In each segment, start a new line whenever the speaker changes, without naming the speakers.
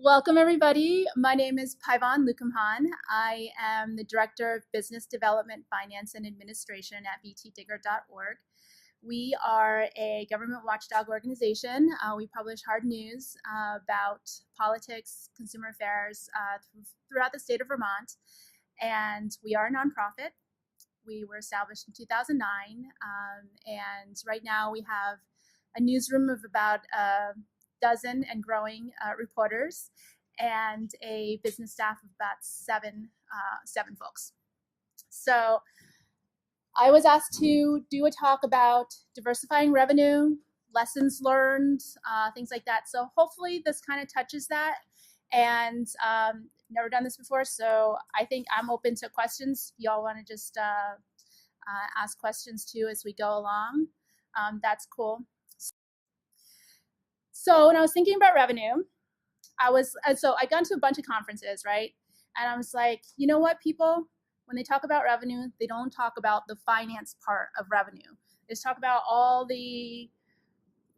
Welcome, everybody. My name is Phayvanh Luekhamhan. I am the Director of Business Development, Finance, and Administration at VTDigger.org. We are a government watchdog organization. We publish hard news about politics, consumer affairs throughout the state of Vermont, and we are a nonprofit. We were established in 2009, and right now we have a newsroom of about a dozen and growing reporters, and a business staff of about seven folks. So I was asked to do a talk about diversifying revenue, lessons learned, things like that. So hopefully this kind of touches that. And never done this before, so I think I'm open to questions. If y'all want to just ask questions too as we go along, that's cool. So when I was thinking about revenue, I got to a bunch of conferences, right? And I was like, you know what, people, when they talk about revenue, they don't talk about the finance part of revenue. They just talk about all the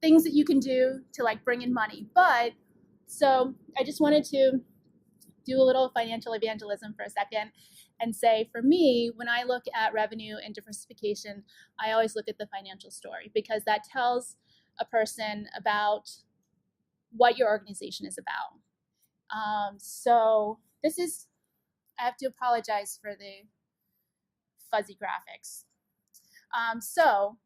things that you can do to like bring in money. But so I just wanted to do a little financial evangelism for a second and say, for me, when I look at revenue and diversification, I always look at the financial story, because that tells a person about what your organization is about. So this is, I have to apologize for the fuzzy graphics. So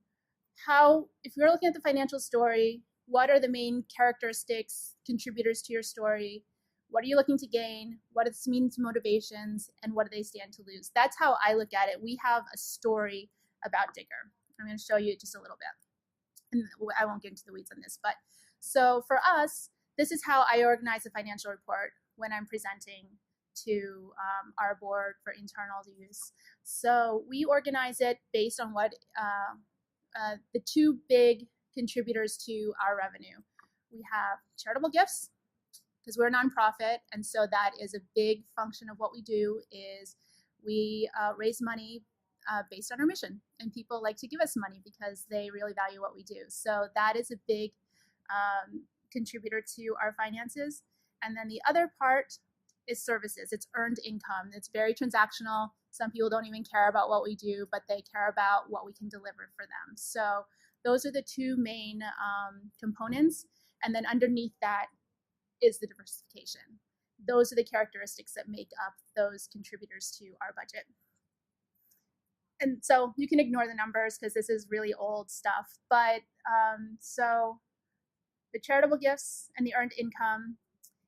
if you're looking at the financial story, what are the main characteristics, contributors to your story? What are you looking to gain? What does this mean to motivations? And what do they stand to lose? That's how I look at it. We have a story about Digger. I'm going to show you just a little bit. And I won't get into the weeds on this, but so for us, this is how I organize a financial report when I'm presenting to our board for internal use. So we organize it based on what the two big contributors to our revenue. We have charitable gifts, because we're a nonprofit, and so that is a big function of what we do. Is we raise money based on our mission, and people like to give us money because they really value what we do. So that is a big contributor to our finances. And then the other part is services. It's earned income. It's very transactional. Some people don't even care about what we do, but they care about what we can deliver for them. So those are the two main components. And then underneath that is the diversification. Those are the characteristics that make up those contributors to our budget. And so you can ignore the numbers because this is really old stuff. But so the charitable gifts and the earned income,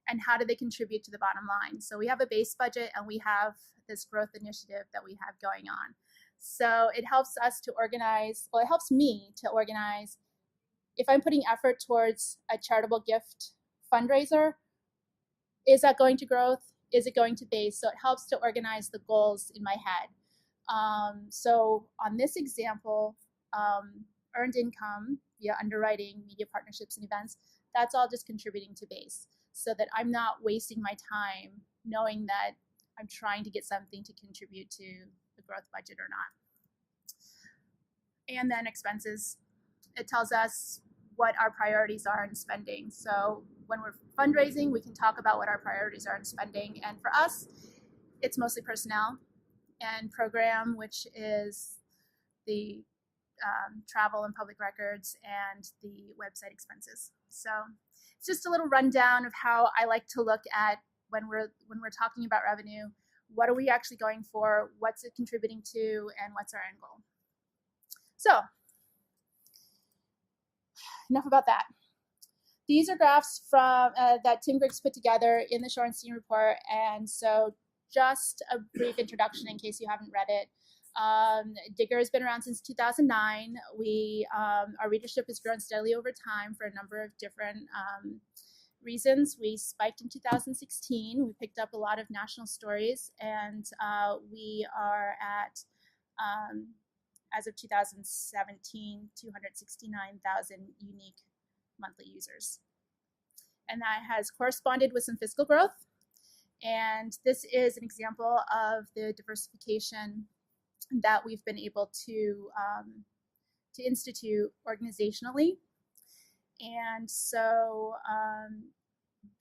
and how do they contribute to the bottom line? So we have a base budget, and we have this growth initiative that we have going on. So it helps us to organize, well, it helps me to organize. If I'm putting effort towards a charitable gift fundraiser, is that going to growth? Is it going to base? So it helps to organize the goals in my head. So on this example, earned income via underwriting, media partnerships, and events, that's all just contributing to base, so that I'm not wasting my time knowing that I'm trying to get something to contribute to the growth budget or not. And then expenses. It tells us what our priorities are in spending. So when we're fundraising, we can talk about what our priorities are in spending. And for us, it's mostly personnel and program, which is the travel and public records and the website expenses. So it's just a little rundown of how I like to look at when we're talking about revenue. What are we actually going for? What's it contributing to? And what's our end goal? So enough about that. These are graphs from that Tim Griggs put together in the Shorenstein report. And so just a brief introduction in case you haven't read it. Digger has been around since 2009. Our readership has grown steadily over time for a number of different reasons. We spiked in 2016. We picked up a lot of national stories, and we are at, as of 2017, 269,000 unique monthly users. And that has corresponded with some fiscal growth. And this is an example of the diversification that we've been able to institute organizationally. And so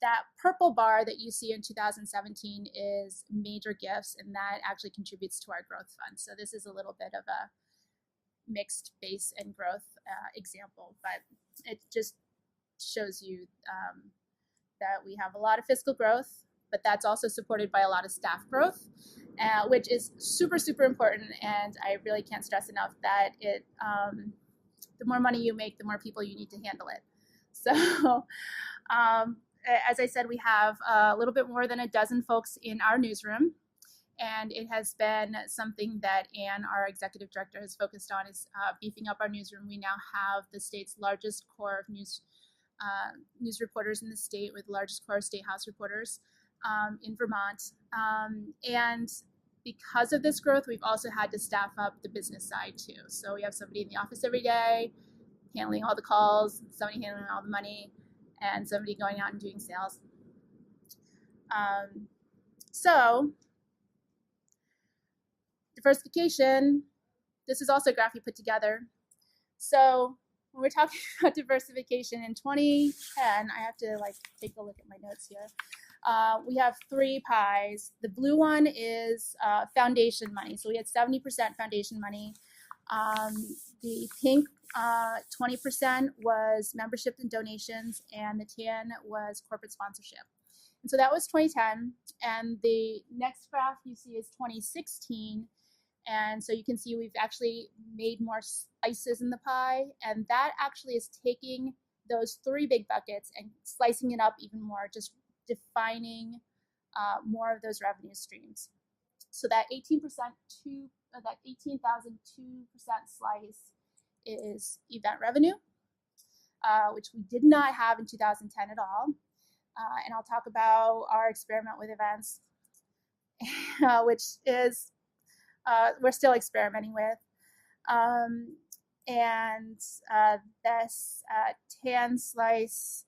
that purple bar that you see in 2017 is major gifts, and that actually contributes to our growth fund. So this is a little bit of a mixed base and growth example, but it just shows you that we have a lot of fiscal growth, but that's also supported by a lot of staff growth, which is super, super important. And I really can't stress enough that the more money you make, the more people you need to handle it. So as I said, we have a little bit more than a dozen folks in our newsroom. And it has been something that Anne, our executive director, has focused on, is beefing up our newsroom. We now have the state's largest core of news reporters in the state, with the largest core of State House reporters in Vermont. And because of this growth, we've also had to staff up the business side too. So we have somebody in the office every day handling all the calls, somebody handling all the money, and somebody going out and doing sales. So diversification, this is also a graph we put together. So when we're talking about diversification in 2010, I have to take a look at my notes here. We have 3 pies. The blue one is foundation money. So we had 70% foundation money. The pink 20% was membership and donations, and the tan was corporate sponsorship. And so that was 2010. And the next graph you see is 2016. And so you can see we've actually made more slices in the pie, and that actually is taking those 3 big buckets and slicing it up even more, just defining more of those revenue streams. So that 18% that 18,002% slice is event revenue, which we did not have in 2010 at all. And I'll talk about our experiment with events, which is we're still experimenting with. And this tan slice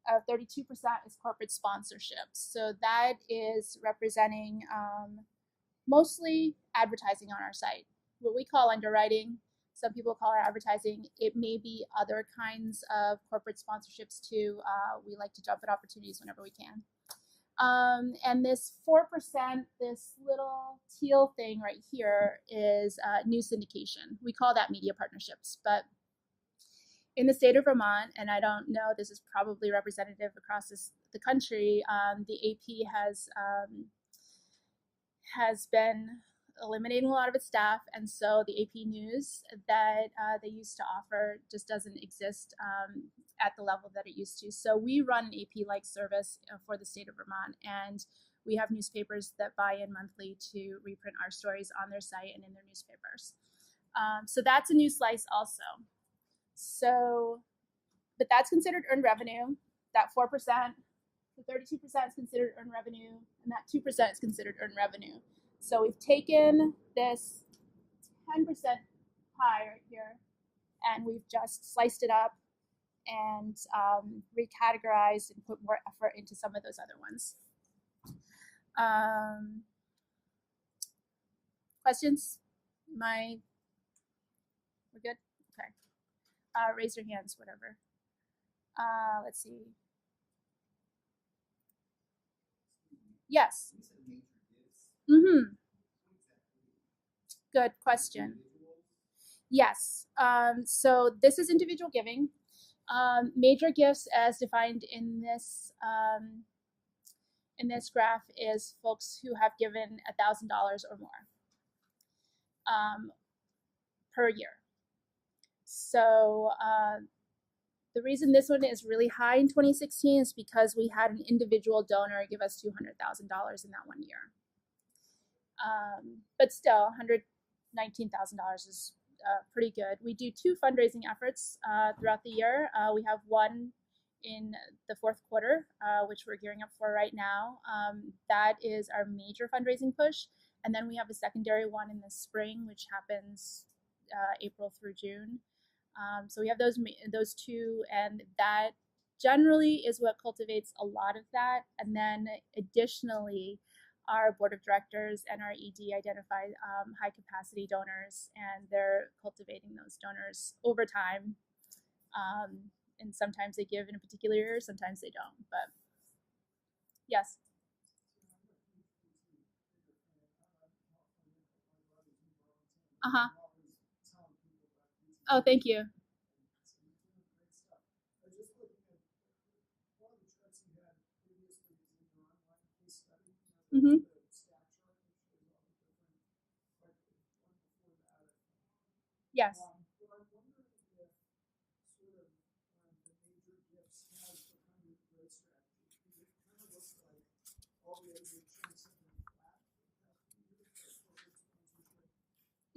of 32% is corporate sponsorships. So that is representing mostly advertising on our site, what we call underwriting. Some people call it advertising. It may be other kinds of corporate sponsorships too. We like to jump at opportunities whenever we can. And this 4%, this little teal thing right here, is news syndication. We call that media partnerships. But in the state of Vermont, and I don't know, this is probably representative across the country, the AP has been eliminating a lot of its staff, and so the AP News that they used to offer just doesn't exist at the level that it used to. So we run an AP-like service for the state of Vermont, and we have newspapers that buy in monthly to reprint our stories on their site and in their newspapers. So that's a new slice also. So, but that's considered earned revenue. That 4%, the 32% is considered earned revenue, and that 2% is considered earned revenue. So we've taken this 10% pie right here, and we've just sliced it up and recategorized and put more effort into some of those other ones. Questions? We're good? Okay. Raise your hands, whatever. Let's see. Yes. Mm-hmm. Good question. Yes. So this is individual giving. Major gifts, as defined in this graph, is folks who have given $1,000 or more per year. So the reason this one is really high in 2016 is because we had an individual donor give us $200,000 in that one year. But still, $119,000 is pretty good. We do 2 fundraising efforts throughout the year. We have one in the 4th quarter, which we're gearing up for right now. That is our major fundraising push. And then we have a secondary one in the spring, which happens April through June. So we have those 2, and that generally is what cultivates a lot of that. And then additionally, our board of directors and our ED identified high capacity donors, and they're cultivating those donors over time. And sometimes they give in a particular year, sometimes they don't. But Yes. Uh-huh. Oh, thank you. Mm-hmm. Yes.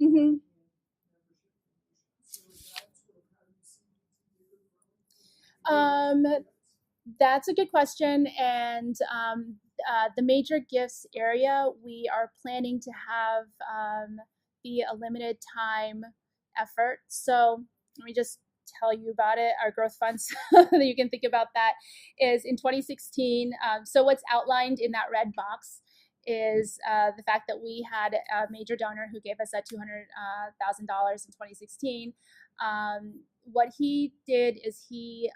Mm-hmm. Um, that's a good question. And the major gifts area, we are planning to have be a limited time effort. So let me just tell you about it. Our growth funds, that you can think about that, is in 2016. So what's outlined in that red box is the fact that we had a major donor who gave us that $200,000 in 2016. What he did is we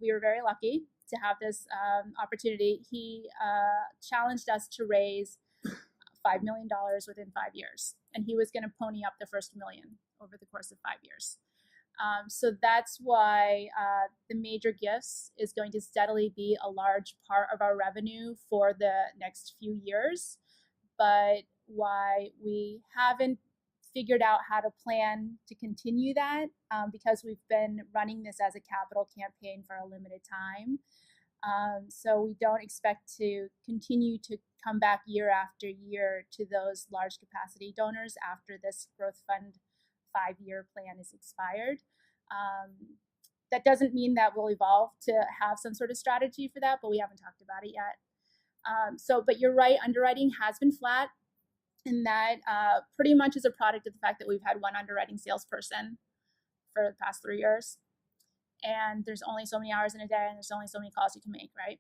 were very lucky to have this opportunity. He challenged us to raise $5 million within 5 years, and he was going to pony up the first million over the course of 5 years. So that's why the major gifts is going to steadily be a large part of our revenue for the next few years, but why we haven't figured out how to plan to continue that, because we've been running this as a capital campaign for a limited time. So we don't expect to continue to come back year after year to those large capacity donors after this growth fund 5-year plan is expired. That doesn't mean that we'll evolve to have some sort of strategy for that, but we haven't talked about it yet. But you're right, underwriting has been flat, and that pretty much is a product of the fact that we've had one underwriting salesperson for the past 3 years, and there's only so many hours in a day, and there's only so many calls you can make, right?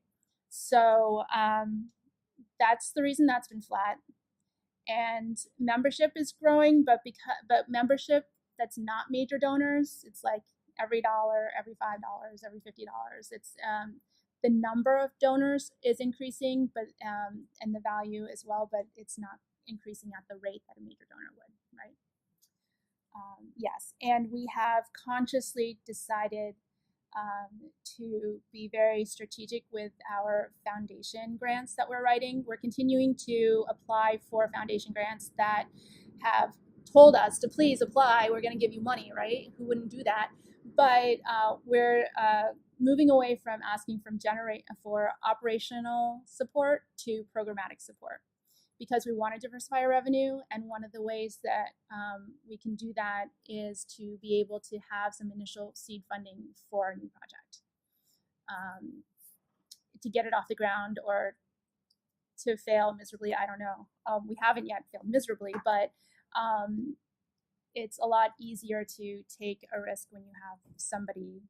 So that's the reason that's been flat. And membership is growing, but membership that's not major donors, it's like every $1, every $5, every $50. It's the number of donors is increasing, but and the value as well, but it's not increasing at the rate that a major donor would, right? Yes, and we have consciously decided to be very strategic with our foundation grants that we're writing. We're continuing to apply for foundation grants that have told us to please apply. We're going to give you money, right? Who wouldn't do that? But we're moving away from asking for operational support to programmatic support, because we want to diversify our revenue. And one of the ways that we can do that is to be able to have some initial seed funding for a new project, to get it off the ground, or to fail miserably. I don't know. We haven't yet failed miserably, but it's a lot easier to take a risk when you have somebody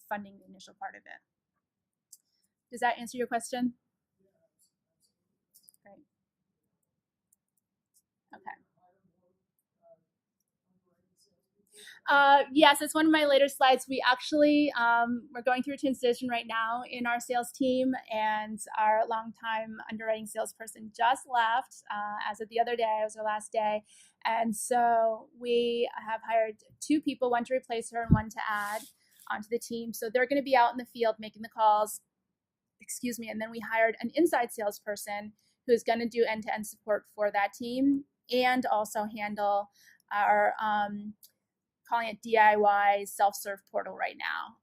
funding the initial part of it. Does that answer your question? Great. Okay. Yes, it's one of my later slides. We actually, we're going through a transition right now in our sales team, and our longtime underwriting salesperson just left as of the other day. It was her last day. And so we have hired 2 people, one to replace her and one to add onto the team. So they're going to be out in the field making the calls, and then we hired an inside salesperson who's going to do end-to-end support for that team, and also handle our calling it DIY self-serve portal right now.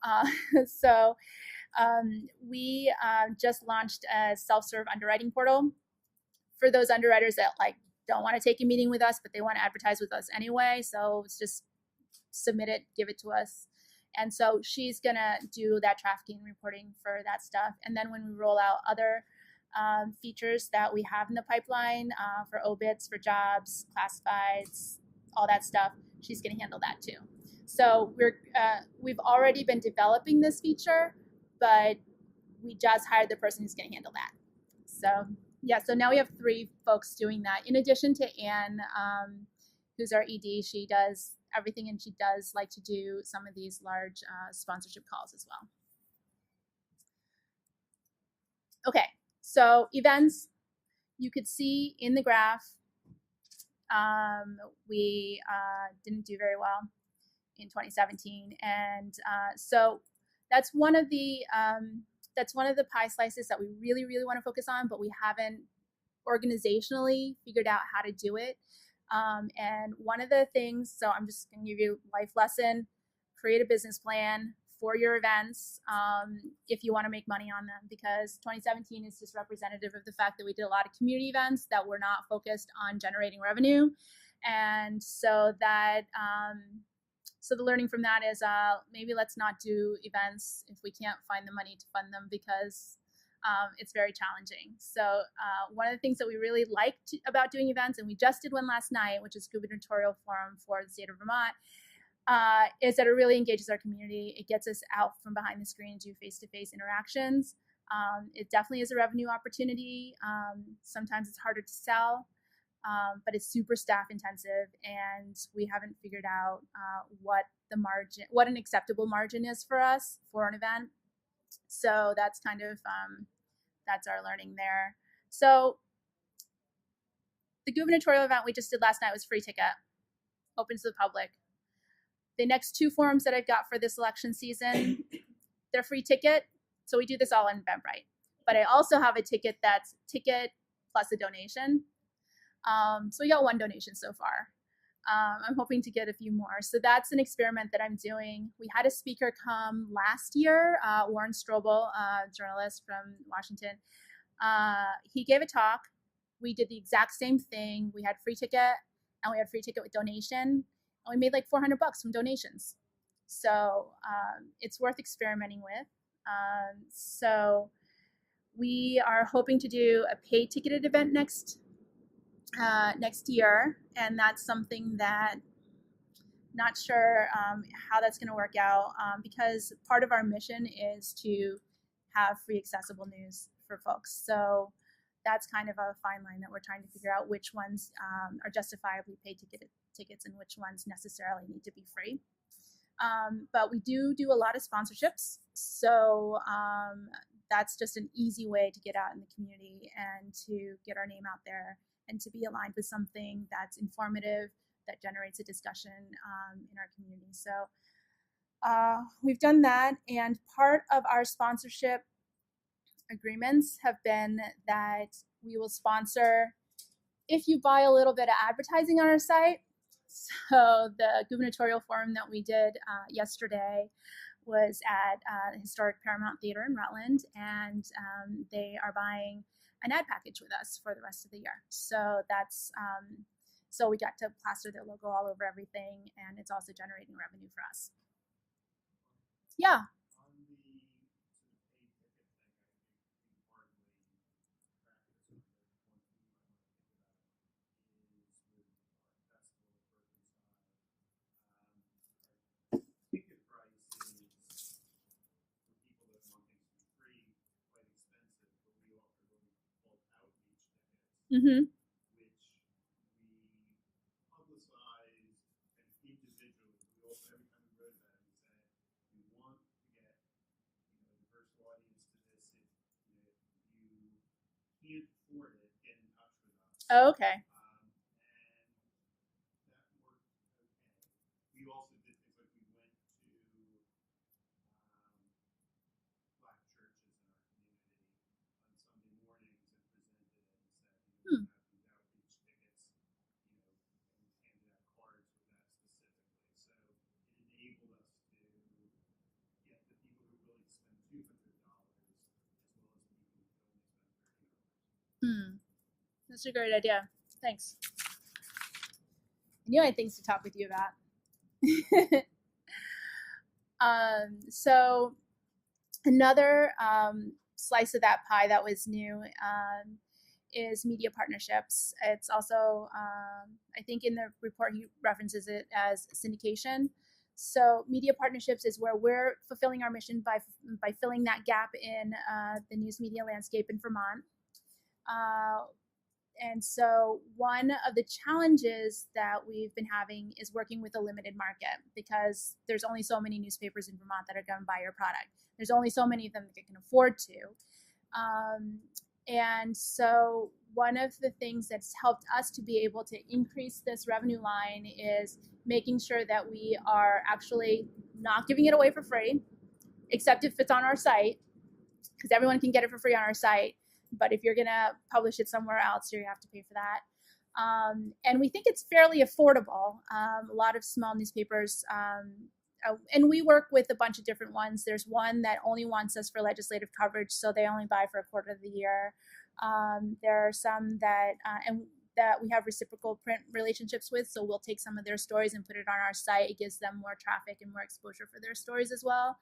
We just launched a self-serve underwriting portal for those underwriters that don't want to take a meeting with us, but they want to advertise with us anyway. So it's just submit it, give it to us. And so she's going to do that trafficking reporting for that stuff. And then when we roll out other features that we have in the pipeline for obits, for jobs, classifieds, all that stuff, she's going to handle that too. So we've already been developing this feature, but we just hired the person who's going to handle that. So yeah, so now we have 3 folks doing that. In addition to Anne, who's our ED, she does everything, and she does like to do some of these large sponsorship calls as well. Okay, so events, you could see in the graph, we didn't do very well in 2017, and so that's one of the pie slices that we really want to focus on, but we haven't organizationally figured out how to do it. And one of the things, so I'm just going to give you a life lesson: create a business plan for your events if you want to make money on them, because 2017 is just representative of the fact that we did a lot of community events that were not focused on generating revenue. And so that so the learning from that is maybe let's not do events if we can't find the money to fund them, because it's very challenging. So one of the things that we really liked about doing events, and we just did one last night, which is gubernatorial forum for the state of Vermont, is that it really engages our community. It gets us out from behind the screen and do face-to-face interactions. It definitely is a revenue opportunity. Sometimes it's harder to sell, but it's super staff intensive, and we haven't figured out what an acceptable margin is for us for an event. So that's kind of that's our learning there. So the gubernatorial event we just did last night was free ticket, open to the public. The next two forums that I've got for this election season, they're free ticket. So we do this all on Eventbrite. But I also have a ticket that's ticket plus a donation. So we got one donation so far. I'm hoping to get a few more. So that's an experiment that I'm doing. We had a speaker come last year, Warren Strobel, journalist from Washington. He gave a talk. We did the exact same thing. We had free ticket, and we had free ticket with donation, and we made like $400 from donations. So it's worth experimenting with. So we are hoping to do a paid ticketed event next year, and that's something that not sure how that's going to work out, because part of our mission is to have free accessible news for folks. So that's kind of a fine line that we're trying to figure out which ones are justifiably paid tickets and which ones necessarily need to be free. But we do a lot of sponsorships, so that's just an easy way to get out in the community and to get our name out there and to be aligned with something that's informative, that generates a discussion in our community. So we've done that, and part of our sponsorship agreements have been that we will sponsor if you buy a little bit of advertising on our site. So the gubernatorial forum that we did yesterday was at the historic Paramount Theater in Rutland, and they are buying an ad package with us for the rest of the year. So that's so we got to plaster their logo all over everything, and it's also generating revenue for us. Yeah. Mm-hmm.
Which we publicize and individually. We also, every time we wrote about it, we said we want to get diverse audience to this. If you can't afford it, get in touch with us.
Oh, okay.
And that worked okay. We also did things like we went to black churches in our community on Sunday mornings and presented it and said, we have these outreach tickets, and handed out cards with that specifically. So it enabled us to get the people who really spend $200 as well as the people who only spend $30.
That's a great idea. Thanks. I knew I had things to talk with you about. So another slice of that pie that was new is media partnerships. It's also, I think in the report he references it as syndication. So media partnerships is where we're fulfilling our mission by filling that gap in the news media landscape in Vermont. And so one of the challenges that we've been having is working with a limited market, because there's only so many newspapers in Vermont that are going to buy your product. There's only so many of them that can afford to. And so one of the things that's helped us to be able to increase this revenue line is making sure that we are actually not giving it away for free, except if it's on our site, because everyone can get it for free on our site. But if you're going to publish it somewhere else, you have to pay for that. And we think it's fairly affordable. A lot of small newspapers, and we work with a bunch of different ones. There's one that only wants us for legislative coverage, so they only buy for a quarter of the year. There are some that, and that we have reciprocal print relationships with, so we'll take some of their stories and put it on our site. It gives them more traffic and more exposure for their stories as well.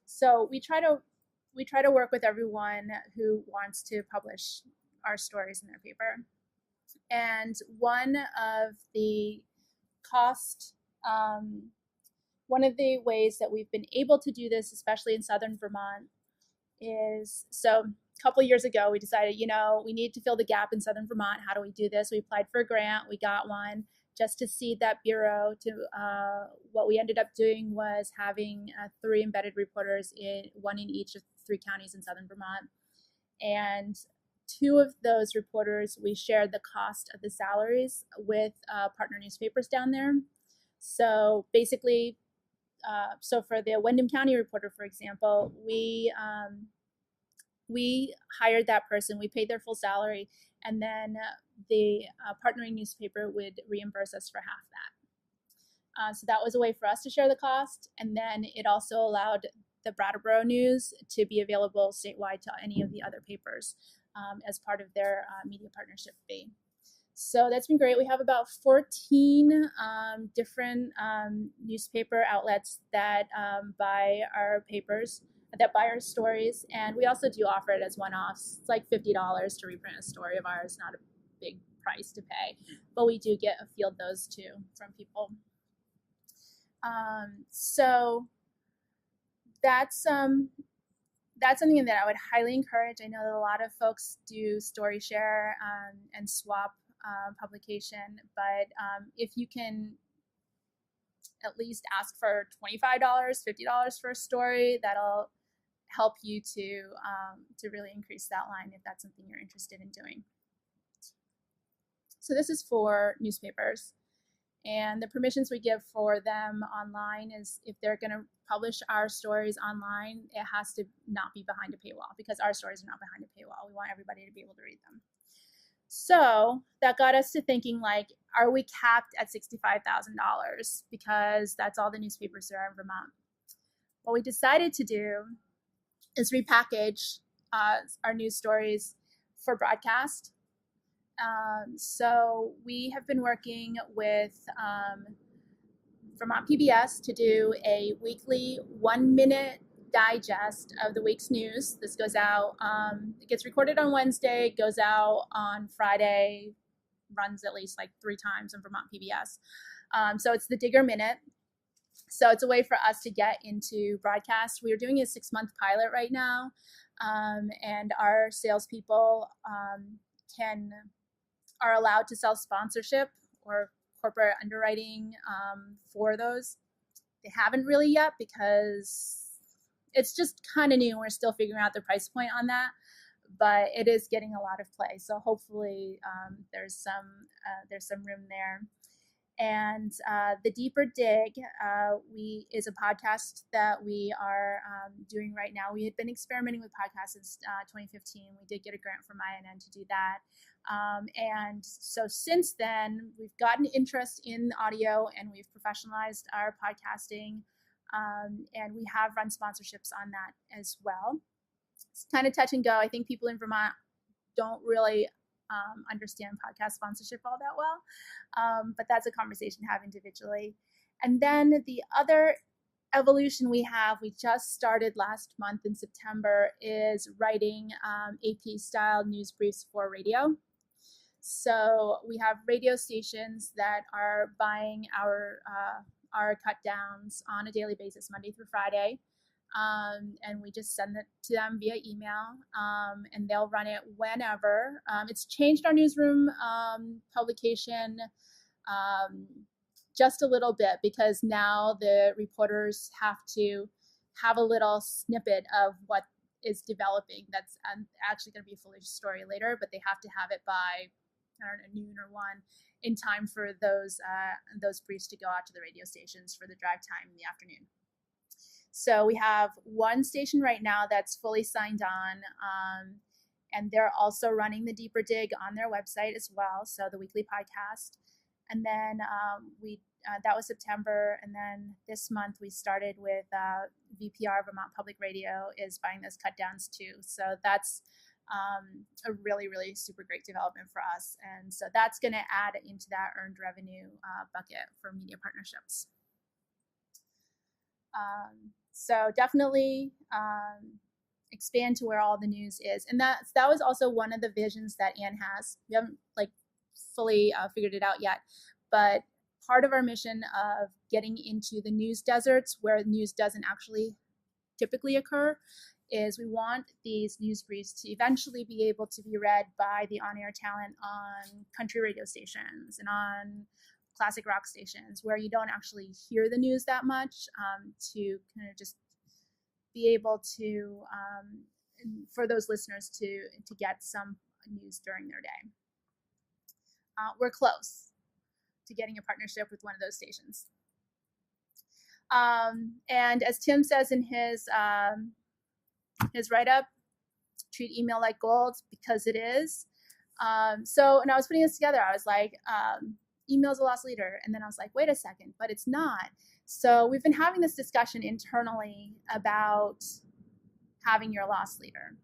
So we try to work with everyone who wants to publish our stories in their paper. And one of the ways that we've been able to do this, especially in southern Vermont, is, so a couple years ago we decided, we need to fill the gap in southern Vermont. How do we do this? We applied for a grant, we got one, just to seed that bureau. What we ended up doing was having 3 embedded reporters, one in each of 3 counties in southern Vermont. And 2 of those reporters, we shared the cost of the salaries with partner newspapers down there. So basically, so for the Windham County reporter, for example, we hired that person, we paid their full salary, and then the partnering newspaper would reimburse us for half that. So that was a way for us to share the cost, and then it also allowed the Brattleboro News to be available statewide to any of the other papers as part of their media partnership fee. So that's been great. We have about 14 different newspaper outlets that buy our papers, that buy our stories, and we also do offer it as one-offs. It's like $50 to reprint a story of ours, not a big price to pay, but we do field those too from people. So that's something that I would highly encourage. I know that a lot of folks do story share and swap publication, but if you can at least ask for $25, $50 for a story, that'll help you to really increase that line if that's something you're interested in doing. So this is for newspapers, and the permissions we give for them online is if they're going to publish our stories online, it has to not be behind a paywall, because our stories are not behind a paywall. We want everybody to be able to read them. So that got us to thinking, like, are we capped at $65,000? Because that's all the newspapers there are in Vermont. What we decided to do is repackage our news stories for broadcast. So we have been working with Vermont PBS to do a weekly 1-minute digest of the week's news. This goes out, it gets recorded on Wednesday, goes out on Friday, runs at least like 3 times on Vermont PBS. So it's the Digger Minute. So it's a way for us to get into broadcast. We are doing a 6-month pilot right now, and our salespeople are allowed to sell sponsorship or corporate underwriting for those. They haven't really yet because it's just kind of new. We're still figuring out the price point on that, but it is getting a lot of play. So hopefully there's some room there. And the Deeper Dig is a podcast that we are doing right now. We had been experimenting with podcasts since 2015. We did get a grant from INN to do that. And so since then, we've gotten interest in audio, and we've professionalized our podcasting, and we have run sponsorships on that as well. It's kind of touch and go. I think people in Vermont don't really understand podcast sponsorship all that well, but that's a conversation to have individually. And then the other evolution we just started last month in September, is writing AP style news briefs for radio. So we have radio stations that are buying our cut downs on a daily basis, Monday through Friday. And we just send it to them via email, and they'll run it whenever. It's changed our newsroom publication just a little bit, because now the reporters have to have a little snippet of what is developing. That's actually going to be a fully story later, but they have to have it by, I don't know, noon or 1 in time for those briefs to go out to the radio stations for the drive time in the afternoon. So we have one station right now that's fully signed on, and they're also running the Deeper Dig on their website as well, so the weekly podcast. And then that was September, and then this month we started with VPR, Vermont Public Radio, is buying those cut downs too. So that's a really, really super great development for us. And so that's going to add into that earned revenue bucket for media partnerships. So definitely expand to where all the news is. And that was also one of the visions that Anne has. We haven't like fully figured it out yet, but part of our mission of getting into the news deserts where news doesn't actually typically occur is we want these news briefs to eventually be able to be read by the on-air talent on country radio stations and on classic rock stations where you don't actually hear the news that much, to kind of just be able to, for those listeners to get some news during their day. We're close to getting a partnership with one of those stations. And as Tim says in his write-up, treat email like gold, because it is. So, and I was putting this together, I was like, email's a loss leader. And then I was like, wait a second, but it's not. So we've been having this discussion internally about having your loss leader.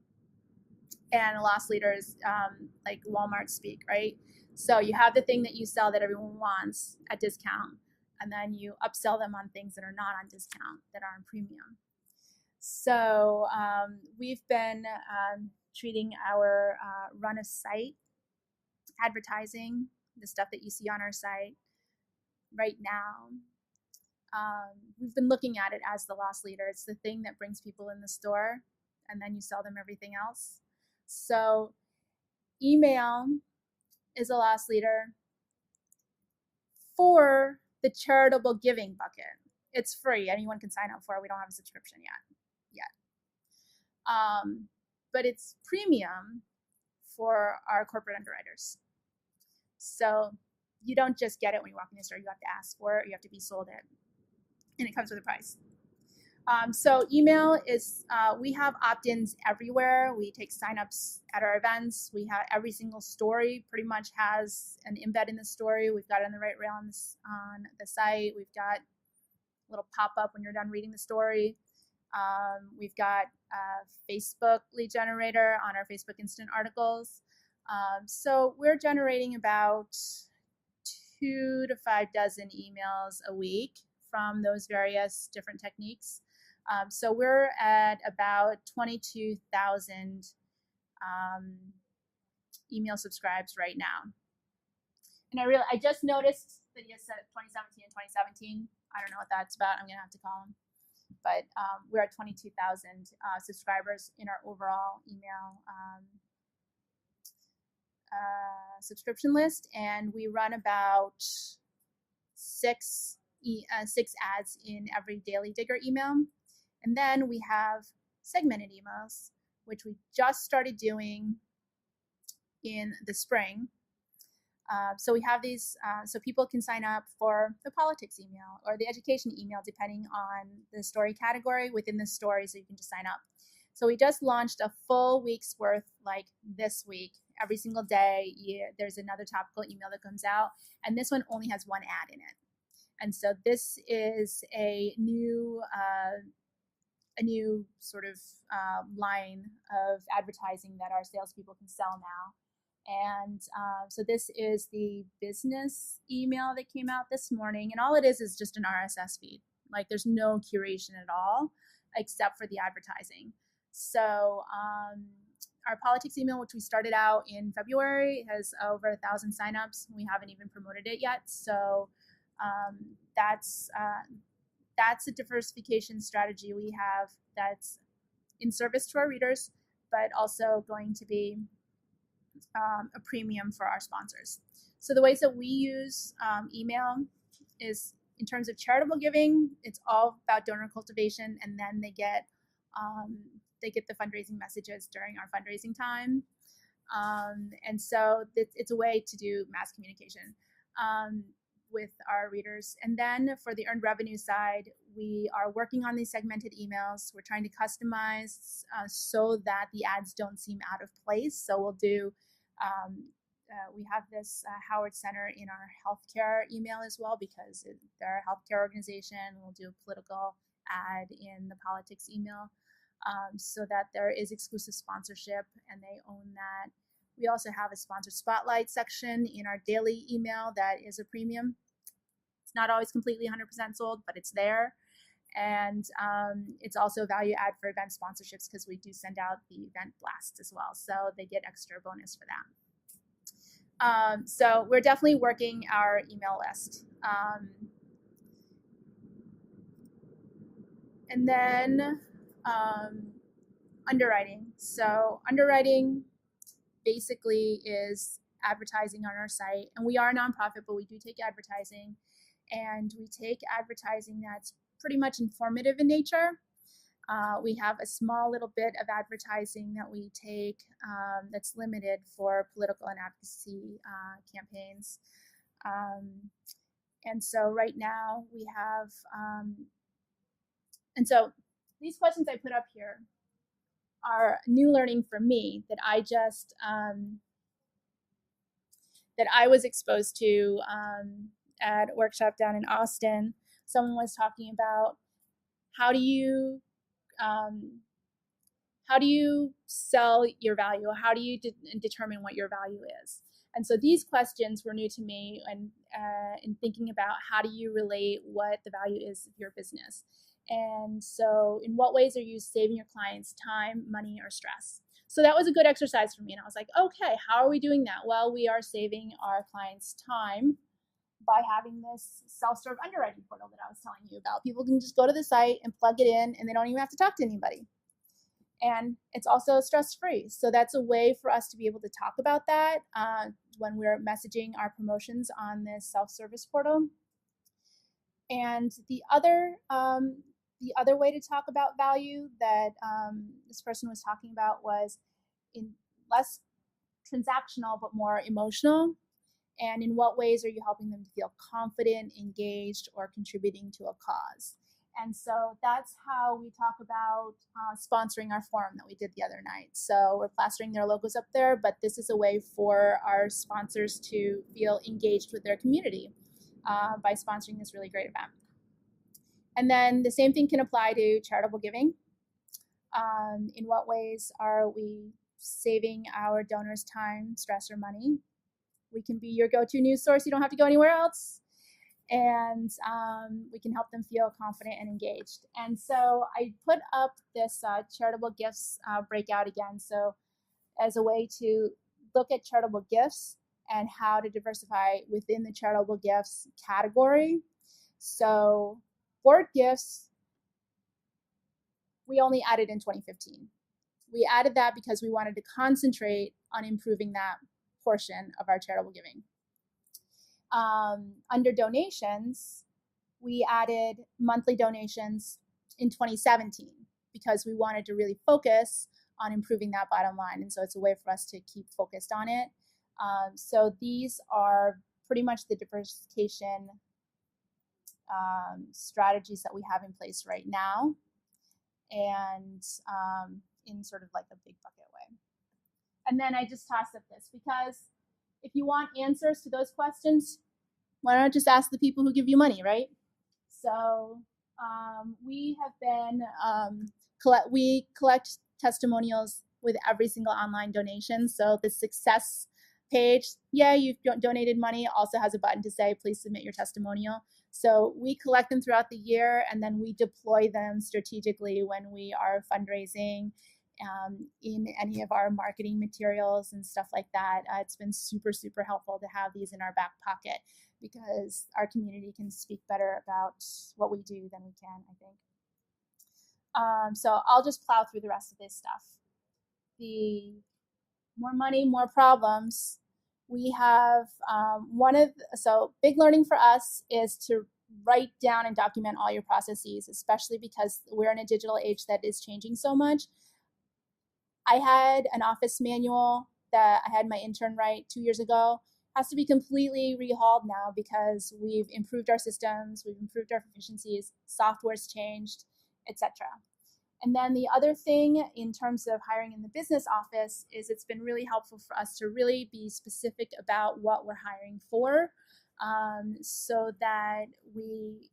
And a loss leader is like Walmart speak, right? So you have the thing that you sell that everyone wants at discount, and then you upsell them on things that are not on discount, that are on premium. So we've been treating our run of site advertising, the stuff that you see on our site right now. We've been looking at it as the loss leader. It's the thing that brings people in the store, and then you sell them everything else. So email is a loss leader for the charitable giving bucket. It's free. Anyone can sign up for it. We don't have a subscription yet. But it's premium for our corporate underwriters. So you don't just get it when you walk in the store. You have to ask for it. You have to be sold it. And it comes with a price. So email is, we have opt-ins everywhere. We take signups at our events. We have every single story pretty much has an embed in the story. We've got it on the right rail on the site. We've got a little pop-up when you're done reading the story. We've got a Facebook lead generator on our Facebook instant articles. So we're generating about 2 to 5 dozen emails a week from those various different techniques. So we're at about 22,000 email subscribes right now. And I just noticed that you said 2017 and 2017. I don't know what that's about. I'm gonna have to call them. But we're at 22,000 subscribers in our overall email subscription list, and we run about 6 ads in every daily Digger email. And then we have segmented emails, which we just started doing in the spring. So we have these, so people can sign up for the politics email or the education email, depending on the story category within the story, so you can just sign up. So we just launched a full week's worth, like this week. Every single day, there's another topical email that comes out, and this one only has 1 ad in it. And so this is a new sort of line of advertising that our salespeople can sell now. And so this is the business email that came out this morning, and all it is just an RSS feed. Like, there's no curation at all, except for the advertising. So our politics email, which we started out in February, has over 1,000 signups. We haven't even promoted it yet. So that's a diversification strategy we have that's in service to our readers, but also going to be a premium for our sponsors. So the ways that we use email is in terms of charitable giving. It's all about donor cultivation, and then they get they get the fundraising messages during our fundraising time. And so it's a way to do mass communication with our readers. And then for the earned revenue side, we are working on these segmented emails. We're trying to customize so that the ads don't seem out of place. So we'll do, we have this Howard Center in our healthcare email as well, because they're a healthcare organization. We'll do a political ad in the politics email, so that there is exclusive sponsorship and they own that. We also have a sponsored spotlight section in our daily email that is a premium. It's not always completely 100% sold, but it's there. And it's also a value add for event sponsorships, because we do send out the event blasts as well. So they get extra bonus for that. So we're definitely working our email list. And then underwriting. So underwriting basically is advertising on our site. And we are a nonprofit, but we do take advertising. And we take advertising that's pretty much informative in nature. We have a small little bit of advertising that we take that's limited for political and advocacy campaigns. And so right now we have, and so these questions I put up here are new learning for me that I just, that I was exposed to at a workshop down in Austin. Someone was talking about how do you sell your value? How do you determine what your value is? And so these questions were new to me, and in thinking about how do you relate what the value is of your business. And so in what ways are you saving your clients time, money, or stress? So that was a good exercise for me. And I was like, okay, how are we doing that? Well, we are saving our clients time by having this self-serve underwriting portal that I was telling you about. People can just go to the site and plug it in, and they don't even have to talk to anybody. And it's also stress-free. So that's a way for us to be able to talk about that when we're messaging our promotions on this self-service portal. And the other way to talk about value that this person was talking about was in less transactional but more emotional. And in what ways are you helping them to feel confident, engaged, or contributing to a cause? And so that's how we talk about sponsoring our forum that we did the other night. So we're plastering their logos up there, but this is a way for our sponsors to feel engaged with their community by sponsoring this really great event. And then the same thing can apply to charitable giving. In what ways are we saving our donors time, stress, or money? We can be your go-to news source. You don't have to go anywhere else. And we can help them feel confident and engaged. And so I put up this charitable gifts breakout again. So as a way to look at charitable gifts and how to diversify within the charitable gifts category. So board gifts, we only added in 2015. We added that because we wanted to concentrate on improving that portion of our charitable giving. Under donations, we added monthly donations in 2017 because we wanted to really focus on improving that bottom line. And so it's a way for us to keep focused on it. So these are pretty much the diversification strategies that we have in place right now, and in sort of like a big bucket way. And then I just tossed up this because if you want answers to those questions, why not just ask the people who give you money, right? So we have been, we collect testimonials with every single online donation. So the success page, yeah, you've donated money, also has a button to say, please submit your testimonial. So we collect them throughout the year, and then we deploy them strategically when we are fundraising in any of our marketing materials and stuff like that. It's been super, super helpful to have these in our back pocket because our community can speak better about what we do than we can, I think. So I'll just plow through the rest of this stuff. The more money, more problems. We have so big learning for us is to write down and document all your processes, especially because we're in a digital age that is changing so much. I had an office manual that I had my intern write 2 years ago. Has to be completely rehauled now because we've improved our systems, we've improved our efficiencies, software's changed, etc. And then the other thing in terms of hiring in the business office is it's been really helpful for us to really be specific about what we're hiring for, so that we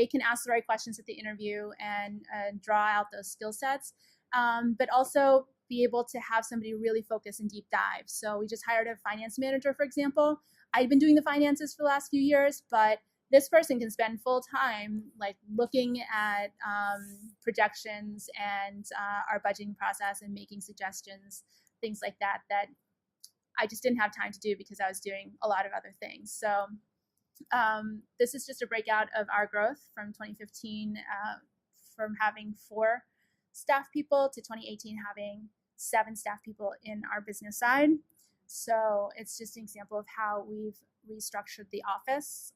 can ask the right questions at the interview and draw out those skill sets, but also be able to have somebody really focus and deep dive. So we just hired a finance manager, for example. I've been doing the finances for the last few years, but this person can spend full time like looking at projections and our budgeting process and making suggestions, things like that, that I just didn't have time to do because I was doing a lot of other things. So this is just a breakout of our growth from 2015, from having 4 staff people to 2018 having 7 staff people in our business side. So it's just an example of how we've restructured the office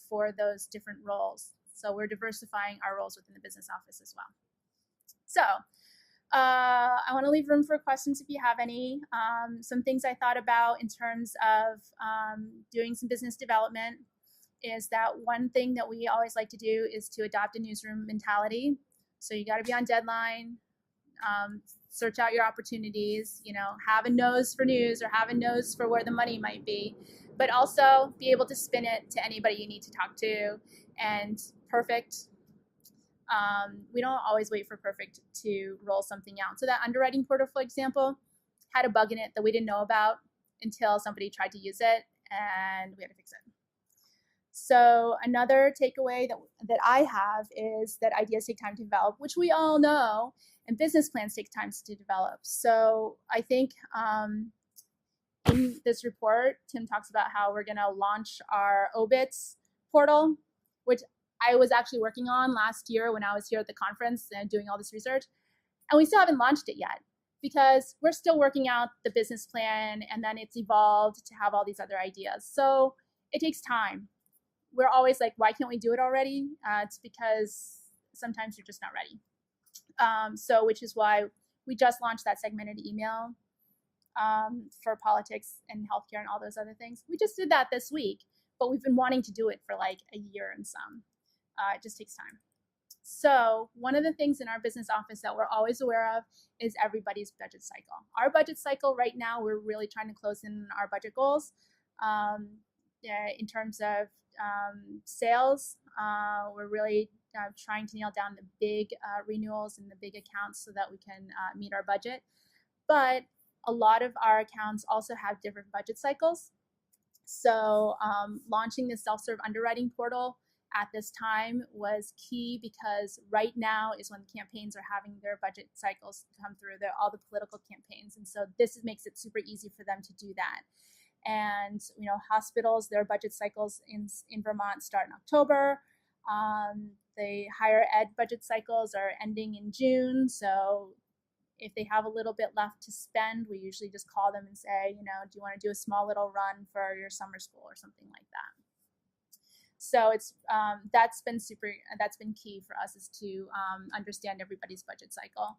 for those different roles. So we're diversifying our roles within the business office as well. So I want to leave room for questions if you have any. Some things I thought about in terms of doing some business development is that one thing that we always like to do is to adopt a newsroom mentality. So you got to be on deadline, search out your opportunities, have a nose for news or have a nose for where the money might be, but also be able to spin it to anybody you need to talk to. And perfect, we don't always wait for perfect to roll something out. So that underwriting portal, for example, had a bug in it that we didn't know about until somebody tried to use it and we had to fix it. So another takeaway that I have is that ideas take time to develop, which we all know, and business plans take time to develop. So I think in this report, Tim talks about how we're going to launch our obits portal, which I was actually working on last year when I was here at the conference and doing all this research. And we still haven't launched it yet because we're still working out the business plan, and then it's evolved to have all these other ideas. So it takes time. We're always like, why can't we do it already? It's because sometimes you're just not ready. So which is why we just launched that segmented email for politics and healthcare and all those other things. We just did that this week, but we've been wanting to do it for like a year and some. It just takes time. So one of the things in our business office that we're always aware of is everybody's budget cycle. Our budget cycle right now, we're really trying to close in our budget goals. In terms of sales, we're really trying to nail down the big renewals and the big accounts so that we can meet our budget. But a lot of our accounts also have different budget cycles. So launching the self-serve underwriting portal at this time was key because right now is when the campaigns are having their budget cycles come through, all the political campaigns. And so this makes it super easy for them to do that. And, hospitals, their budget cycles in Vermont start in October. The higher ed budget cycles are ending in June. So if they have a little bit left to spend, we usually just call them and say, do you want to do a small little run for your summer school or something like that? So it's that's been key for us, is to understand everybody's budget cycle.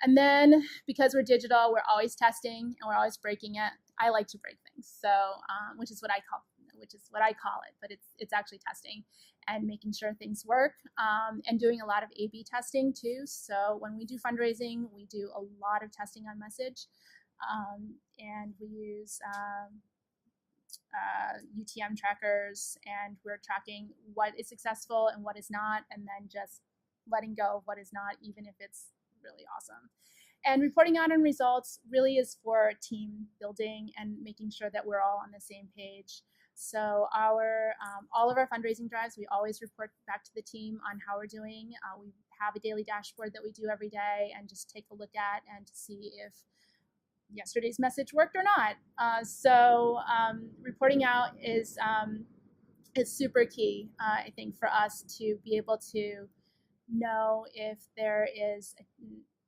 And then because we're digital, we're always testing and we're always breaking it. I like to break things, so which is what I call it, but it's actually testing and making sure things work, and doing a lot of A/B testing too. So when we do fundraising, we do a lot of testing on message, and we use UTM trackers, and we're tracking what is successful and what is not, and then just letting go of what is not, even if it's really awesome. And reporting out on results really is for team building and making sure that we're all on the same page. So all of our fundraising drives, we always report back to the team on how we're doing. We have a daily dashboard that we do every day and just take a look at and to see if yesterday's message worked or not. So reporting out is super key, I think, for us to be able to know if there is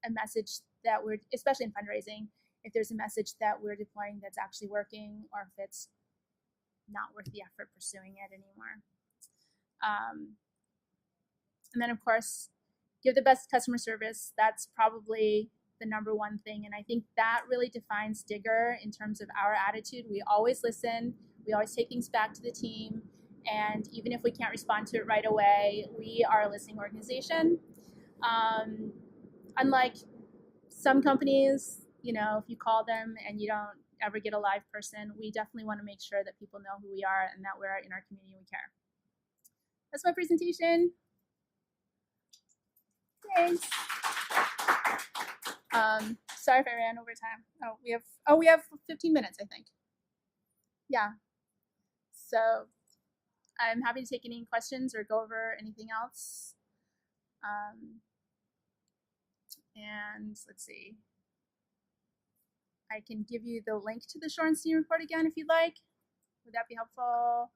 a message that we're, especially in fundraising, if there's a message that we're deploying that's actually working, or if it's not worth the effort pursuing it anymore. And then, of course, give the best customer service. That's probably the number one thing. And I think that really defines Digger in terms of our attitude. We always listen. We always take things back to the team. And even if we can't respond to it right away, we are a listening organization. Unlike some companies, you know, if you call them and you don't ever get a live person, we definitely want to make sure that people know who we are and that we're in our community and we care. That's my presentation. Thanks. Sorry if I ran over time. We have 15 minutes, I think. Yeah. So I'm happy to take any questions or go over anything else. And let's see. I can give you the link to the Shorenstein report again if you'd like. Would that be helpful?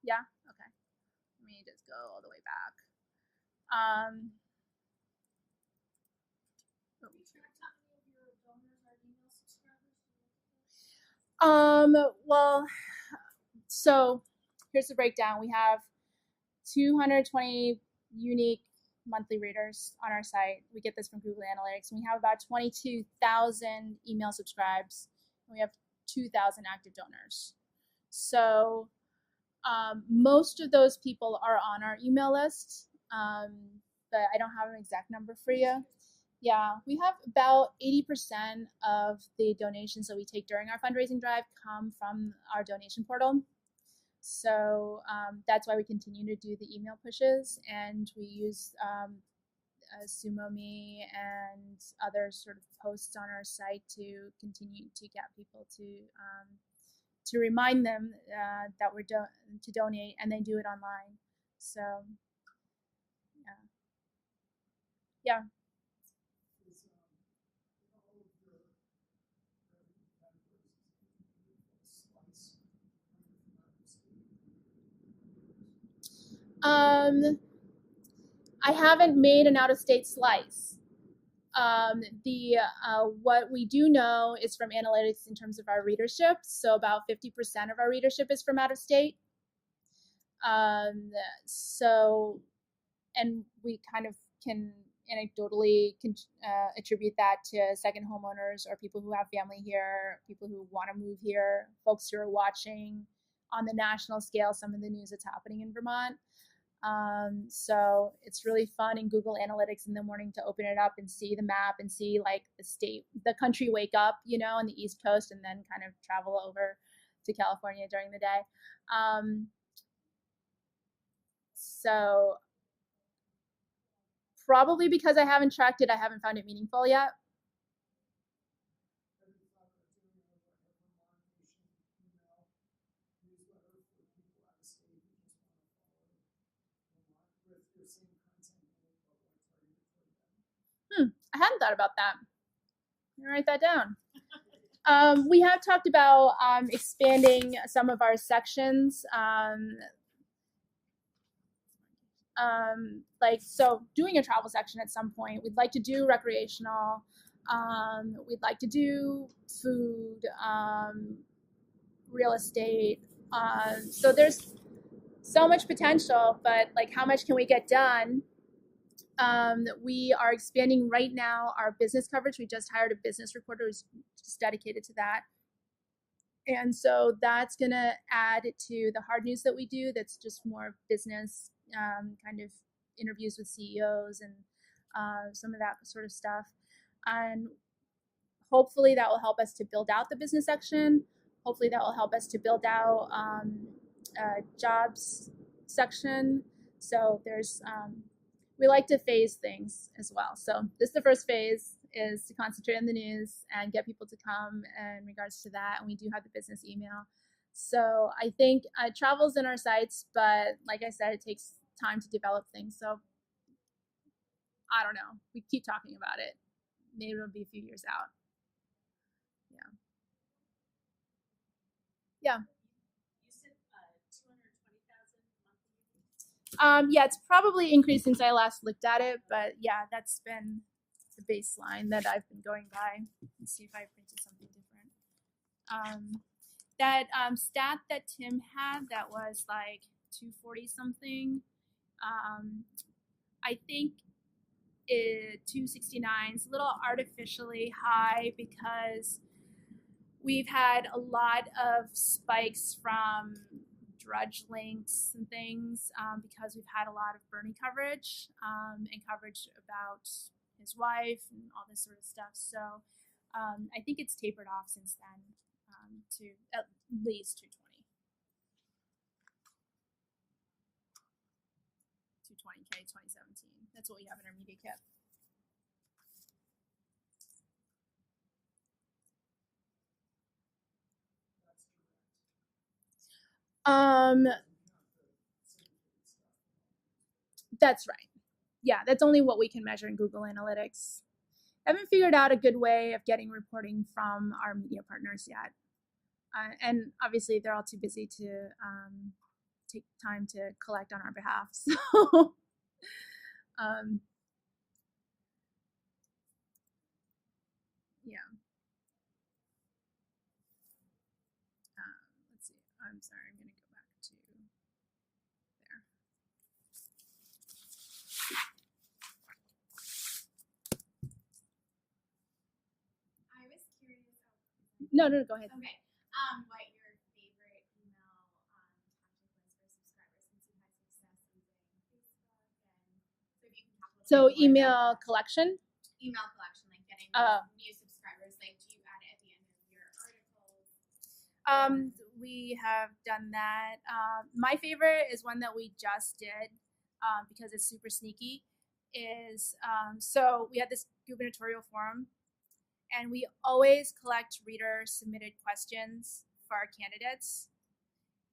Yeah? Okay. Let me just go all the way back. Well, so here's the breakdown. We have 220 unique monthly readers on our site. We get this from Google Analytics. And we have about 22,000 email subscribes. And we have 2,000 active donors. So most of those people are on our email list, but I don't have an exact number for you. Yeah, we have about 80% of the donations that we take during our fundraising drive come from our donation portal. So that's why we continue to do the email pushes, and we use SumoMe and other sort of posts on our site to continue to get people to remind them that we're to donate, and they do it online. So yeah. I haven't made an out-of-state slice. What we do know is from analytics in terms of our readership. So about 50% of our readership is from out of state. And we kind of can anecdotally attribute that to second homeowners or people who have family here, people who want to move here, folks who are watching on the national scale some of the news that's happening in Vermont. So it's really fun in Google Analytics in the morning to open it up and see the map and see like the country wake up, you know, on the East Coast, and then kind of travel over to California during the day. So probably because I haven't tracked it, I haven't found it meaningful yet. I hadn't thought about that. I'm gonna write that down. We have talked about expanding some of our sections. So doing a travel section at some point. We'd like to do recreational. We'd like to do food, real estate. So there's so much potential, but like how much can we get done? We are expanding right now our business coverage. We just hired a business reporter who's just dedicated to that. And so that's going to add to the hard news that we do. That's just more business kind of interviews with CEOs and some of that sort of stuff. And hopefully that will help us to build out the business section. Hopefully that will help us to build out jobs section. So there's we like to phase things as well. So this is the first phase, is to concentrate on the news and get people to come in regards to that. And we do have the business email. So I think travel's in our sights, but like I said, it takes time to develop things. So I don't know. We keep talking about it. Maybe it'll be a few years out. Yeah.
You said 220,000 monthly?
Yeah, it's probably increased since I last looked at it, but yeah, that's been the baseline that I've been going by. Let's see if I printed something different. That stat that Tim had, that was like 240 something. I think 269 is a little artificially high because we've had a lot of spikes from drudge links and things because we've had a lot of Bernie coverage and coverage about his wife and all this sort of stuff. So I think it's tapered off since then to at least 220. 220K 2017. That's what we have in our media kit. That's right. Yeah, that's only what we can measure in Google Analytics. I haven't figured out a good way of getting reporting from our media partners yet. And obviously, they're all too busy to take time to collect on our behalf. So, yeah. Let's see. I'm sorry. I'm going to go back to there.
I was curious.
No, go ahead.
Okay. What your favorite email tactic was for subscribers since you had success using Facebook, and so if you can talk a little
So
bit more
email
about
collection.
Email collection, like getting new subscribers. Like, do you add it at the end of your articles?
We have done that. My favorite is one that we just did because it's super sneaky. So we had this gubernatorial forum, and we always collect reader submitted questions for our candidates.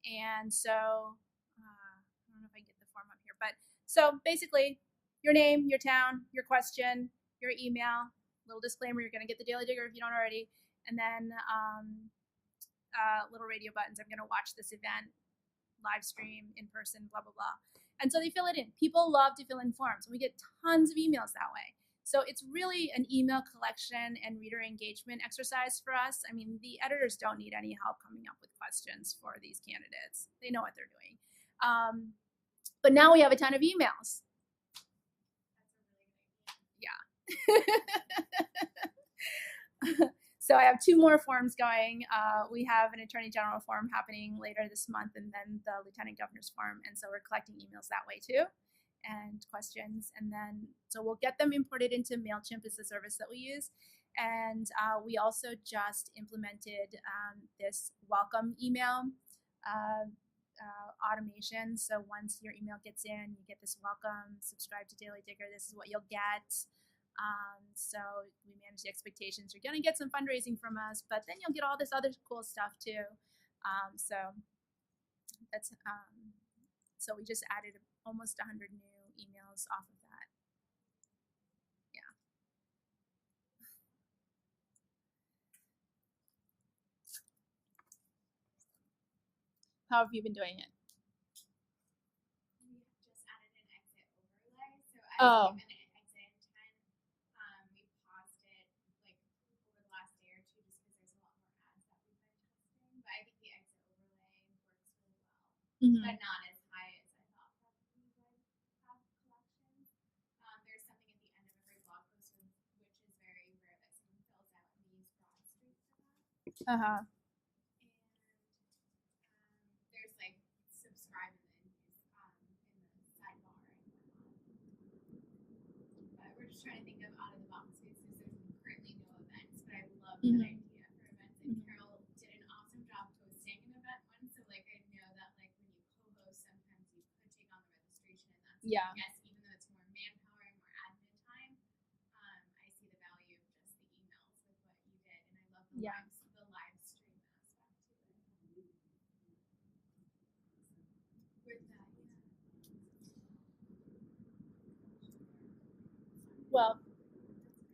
And so I don't know if I can get the form up here, but so basically your name, your town, your question, your email, little disclaimer, you're going to get the Daily Digger if you don't already, and then little radio buttons. I'm going to watch this event, live stream, in person, blah, blah, blah. And so they fill it in. People love to fill in forms, and we get tons of emails that way. So it's really an email collection and reader engagement exercise for us. I mean, the editors don't need any help coming up with questions for these candidates. They know what they're doing. But now we have a ton of emails. Yeah. So I have 2 more forms going. We have an Attorney General forum happening later this month, and then the Lieutenant Governor's forum. And so we're collecting emails that way too, and questions. And then, so we'll get them imported into MailChimp as the service that we use. And we also just implemented this welcome email automation. So once your email gets in, you get this welcome, subscribe to Daily Digger, this is what you'll get. So we manage the expectations. You're going to get some fundraising from us, but then you'll get all this other cool stuff too. So that's so we just added almost 100 new emails off of that. Yeah. How have you been doing it?
We just added an exit overlay. So as given an exit intent, we paused it like over the last day or two just because there's a lot more ads that we've been testing. But I think the exit overlay works really well, but not as high as I thought that we would have collections. There's something at the end of every blog post, which is very rare that someone fills out, and we use Broadstreet for that. There's like subscribe in the sidebar and whatnot. But we're just trying to think of out of the box because there's currently no events, but I love that idea for events. And Carol did an awesome job hosting an event once, so like I know that like when you co-host, sometimes you could take on the registration, and that's I guess even though it's more manpower and more admin time, I see the value of just the emails with what you did, and I love the live stream aspect to it. With that,
Well,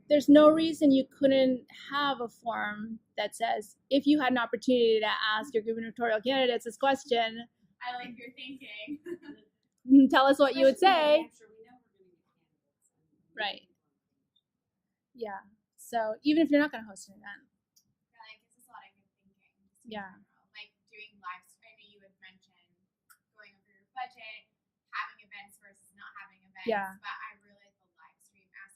there's no reason you couldn't have a form that says, if you had an opportunity to ask your gubernatorial candidates this question,
I like your thinking.
tell us what you would say. Right. Yeah. So even if you're not going to host an event.
Yeah, it gives us a lot of good thinking.
Yeah.
Like doing live, I know you had mentioned going over your budget, having events versus not having events.
Yeah.
But I really like the live stream aspect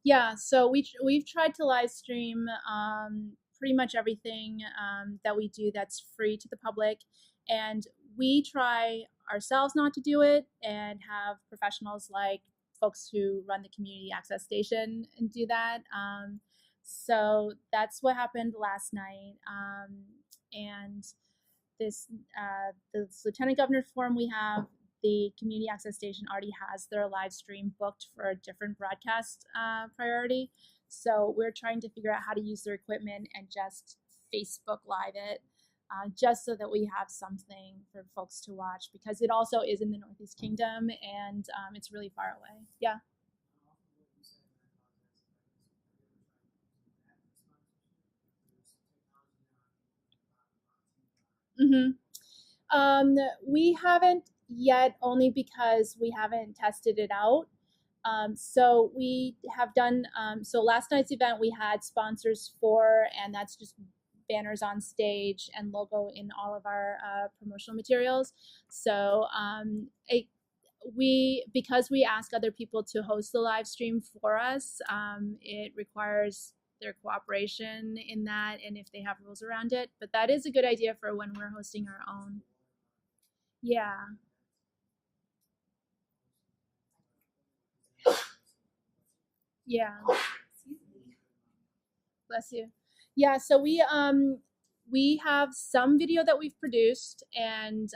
Yeah, so we've tried to live stream pretty much everything that we do that's free to the public, and we try ourselves not to do it and have professionals like folks who run the community access station and do that. So that's what happened last night, and this lieutenant governor forum we have, the community access station already has their live stream booked for a different broadcast priority. So we're trying to figure out how to use their equipment and just Facebook Live it, just so that we have something for folks to watch, because it also is in the Northeast Kingdom and it's really far away. Yeah. Mm-hmm. We haven't yet, only because we haven't tested it out. So we have done, so last night's event we had sponsors for, and that's just banners on stage and logo in all of our promotional materials. So because we ask other people to host the live stream for us, it requires their cooperation in that, and if they have rules around it. But that is a good idea for when we're hosting our own. Yeah. Yeah. Bless you. Yeah, so we have some video that we've produced, and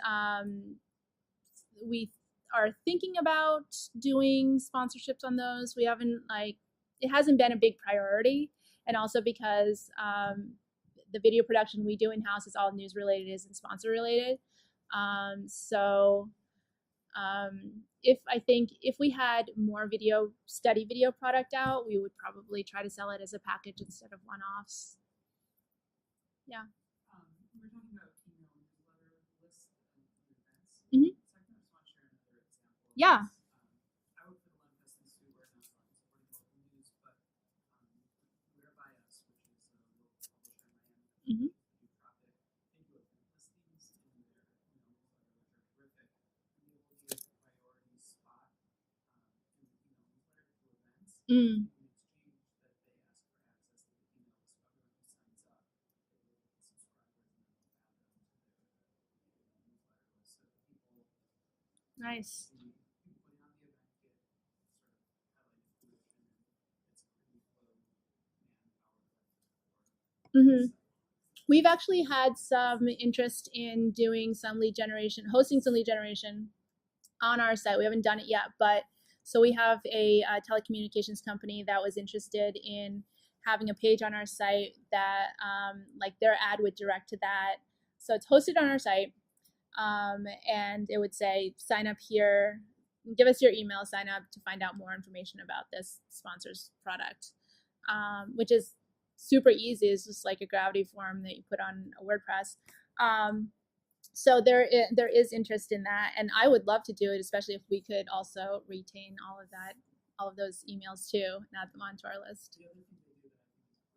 we are thinking about doing sponsorships on those. We haven't, like, it hasn't been a big priority, and also because the video production we do in house is all news related, isn't sponsor related. So if we had more study video product out, we would probably try to sell it as a package instead of one-offs. Yeah.
We're talking about email newsletter lists of events.
Mm-hmm.
So I can just want to share another example.
Yeah.
I work for the Lund Business School, we're not supporting local news, but We're by Us, which is a local publisher in Miami,
Mm-hmm.
profit. They do event listings in their email newsletter, which are terrific. We will give a priority spot in the email newsletter to events.
Mm.
In exchange that they ask for access to the email list of everyone who signs up, they will get the subscribers and then they'll add them to the email newsletter list. So people
Nice.
people putting on the event get sort of highlighted promotion, and it's a pretty low manpower.
Mm-hmm. We've actually had some interest in doing some lead generation, hosting some lead generation on our site. We haven't done it yet, but so we have a telecommunications company that was interested in having a page on our site that like their ad would direct to that. So it's hosted on our site, and it would say, sign up here, give us your email, sign up to find out more information about this sponsor's product, which is super easy. It's just like a gravity form that you put on a WordPress. So there is interest in that, and I would love to do it, especially if we could also retain all of those emails too, and add them onto our list.
The other thing they do that I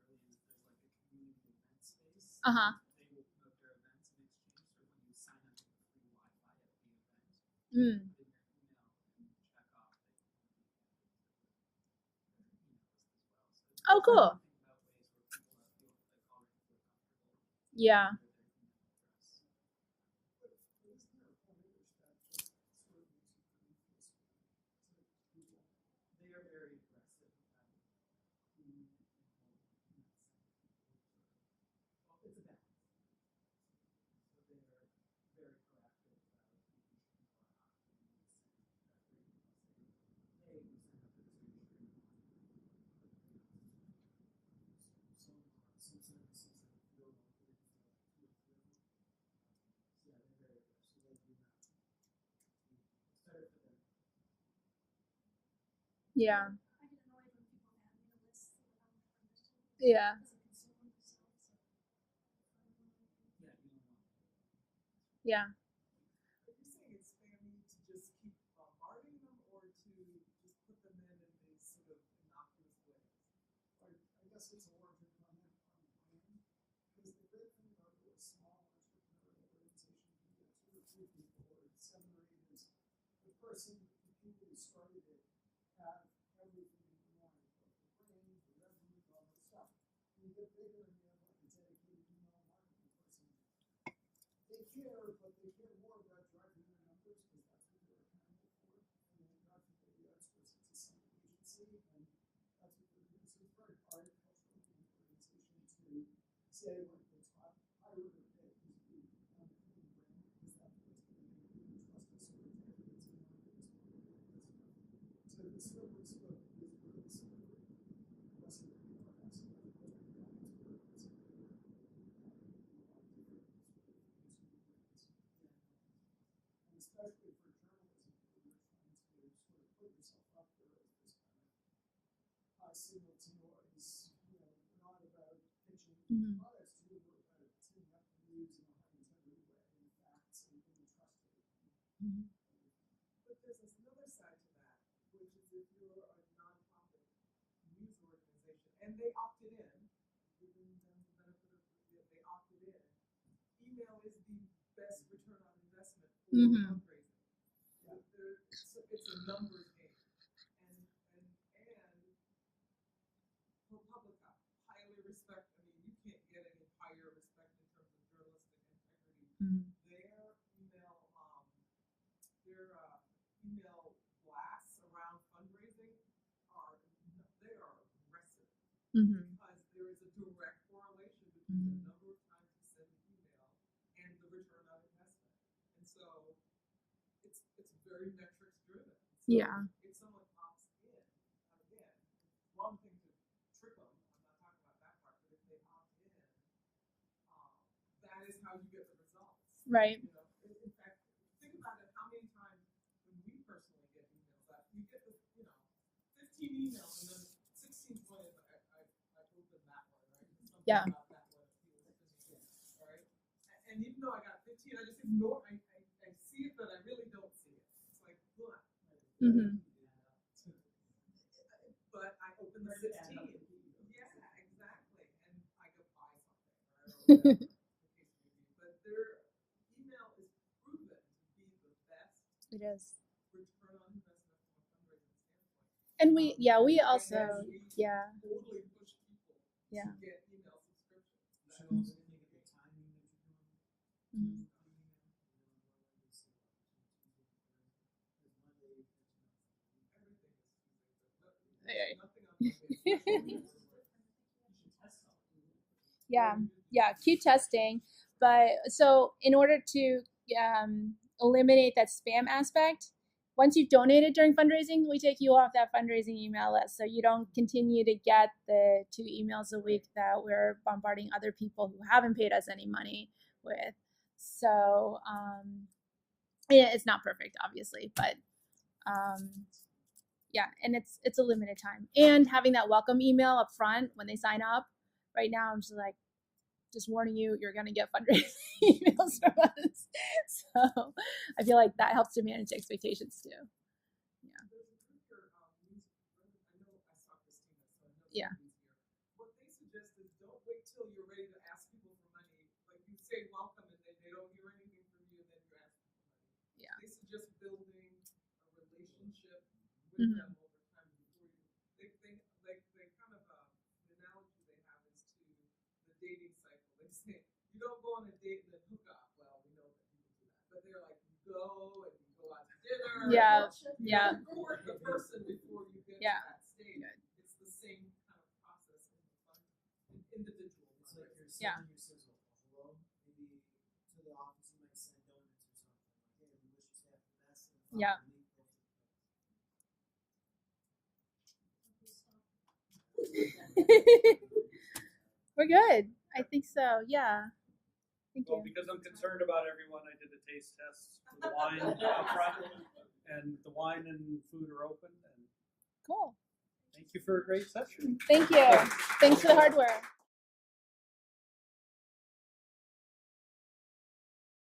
think is brilliant is there's like a community event space.
Uh-huh.
They will promote their events in exchange for when you sign up for free Wi-Fi at the event.
Mm.
Put in your email and check off that you want to be added to the email list as well. So
Oh, cool.
think about ways where people feel like already feel comfortable.
Yeah.
With their email address. They are very aggressive about who and it's a balance. So they are very proactive about making sure people are opting in and saying, hey, we signed up for this registry. Some services that no longer yeah, they're very aggressive. They do not. It's better for them.
Yeah.
I get annoyed when people add me to lists that I'm not interested in.
Yeah.
As a consumer myself, so.
Yeah, you don't want.
Yeah.
Are you saying it's spammy to just keep bombarding them, or to just put them in these sort of innocuous ways? Or I guess it's a war to run that on plan. Because the great thing about a small entrepreneurial organization, you get 2 or 3 people, or 7 or 8, is the person, the people who started it, have everything in mind. But the stuff. You get bigger and you have like a dedicated email marketing person. They care, but they care more about driving their numbers because that's what they're accountable for. And then God forbid you outsource it to some agency, and that's what they're doing. So it's very hard culturally in an organization to say like the top hire or pay is the brand because that's what's going to make you trust us or whatever it's in market. So the server scope is really similar. Less of the RS and the and especially for journalism, where you're trying to sort of put yourself up there as this kind of high signal to noise. We're not about pitching products to you, we're about teeing up the news in a high integrity way and facts and being trusted.
But there's another side to that, which is if you're a nonprofit news organization and they opted in, giving them the benefit of they opted in, email is the best return on investment for fundraising. It's a numbers game. And ProPublica, highly respect. I mean, you can't get any higher respect in terms of journalistic integrity. Their email blasts around fundraising are aggressive because there is a direct correlation between the number of times you send an email and the return on investment. And so it's very metrics driven. So if someone opts in, again, it's one thing to trick them. I'm not talking about that part, but if they opt in, that is how you get the results.
Right.
In fact, think about it. How many times when we personally get emails out, you get the 15 emails, and then 16th one is I opened that one, right? Something about that one appeals to me, right? And even though I got 15, I just ignore. I see it, but I really don't see it. It's like, what? But I opened the 16. Yeah, exactly. And I could buy something, right? But their email is proven to be the best
It is.
return on investment from a fundraising standpoint.
And we also,
totally push people to get email subscriptions.
Should also think of the timing that you're doing.
Keep testing. But so in order to eliminate that spam aspect, once you've donated during fundraising, we take you off that fundraising email list, so you don't continue to get the 2 emails a week that we're bombarding other people who haven't paid us any money with. So it's not perfect, obviously, but and it's a limited time. And having that welcome email up front when they sign up. Right now, I'm just warning you, you're going to get fundraising emails from us. So I feel like that helps to manage expectations too.
What they suggest is don't wait till you're ready to ask people for money. Like you say welcome and then they don't hear anything from you and then you ask them for money. They suggest building a relationship with them over time before you. They kind of the analogy they have is to the dating cycle. They say you don't go on a date and then hook up. Well, we know that people do that, but they're like you go and you go out to dinner. You court the person before you get to that stage. It's the same kind of process in the individual.
It's like you're sending your sizzle. Hello, maybe to the office you might send donuts or something. Like, hey, we wish you have the best.
We're good. I think so. Yeah. Thank you.
Well, because I'm concerned about everyone, I did the taste tests for the wine up front, and the wine and food are open. And
cool.
Thank you for a great session.
Thank you. Thanks for the hardware.